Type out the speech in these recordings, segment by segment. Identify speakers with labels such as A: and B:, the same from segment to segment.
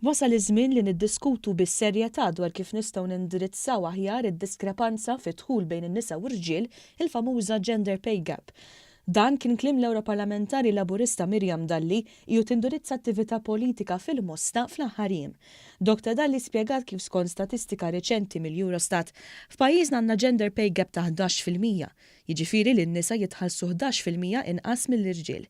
A: Wasal iż-żmien li niddiskutu bis-serjetà dwar kif nistgħu nindirizzaw aħjar id-diskrepanza fi dħul bejn in-nisa u r-riġiel, il-famuża gender pay gap. Dan kien kliem l-Ewroparlamentari Laburista Miriam Dalli ju tindirizza attività politika fil-Mosta fl-aħħar jiem. Dr. Dalli spjegat kif skont statistika reċenti mill-Eurostat f'pajjiżna għandna gender pay gap ta' 11%, jiġifieri li n-nisa jitħallsu 11% inqas mill-irġiel.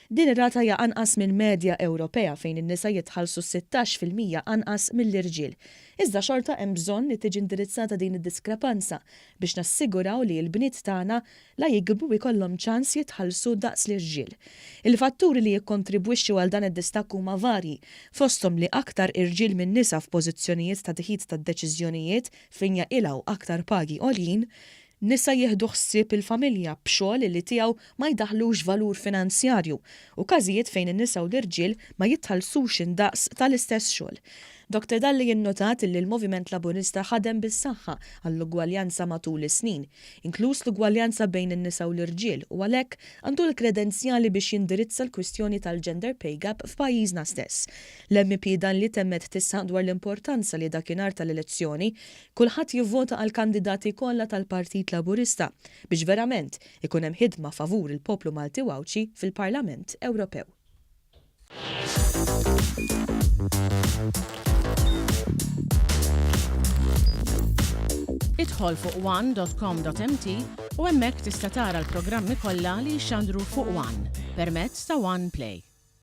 A: Din ir-rata hija anqas minn medja Ewropea fejn in-nisa jitħallsu 16% anqas mill-irġiel. Iżda xorta hemm bżonn li tiġi indirizzata din id-diskrepanza biex nassiguraw li l-bniet tagħna la jikbu jkollhom ċans jitħallsu daqs l-irġiel. Il-fatturi li jikkontribwixxu għal dan id-distakk huma varji, fosthom li aktar irġiel minn nisa f'pożizzjonijiet ta' tieħid tad-deċiżjonijiet fejn jaqilgħu aktar pagi għolin, nisa jieħdu ħsieb il-familja b'xogħol li tiegħu ma jdaħlux valur finanzjarju u każijiet fejn in-nisa u l-irġiel ma jitħallsux indaqs tal-istess xogħol. Dr. Dalli jinnotat li l-Moviment Laburista ħadem bis-saħħa għall-ugwaljanza matul is-snin, inkluż l-ugwaljanza bejn in-nisa u l-irġiel u għalhekk għandu l-kredenzjali biex jindirizza l-kwistjoni tal-gender pay gap f'pajjiżna stess. L-MP dan li temmet tissaq dwar l-importanza li dakinhar tal-elezzjoni kulħadd jivvota għal kandidati kollha tal-Partit Laburista biex verament ikun hemm ħidma favur il-poplu Malti Wawċi fil-Parlament Ewropew.
B: Idħol fuq one.com.mt u hemmhekk tista' tara l-programmi kollha li jxandru fuq One permezz ta' One Play.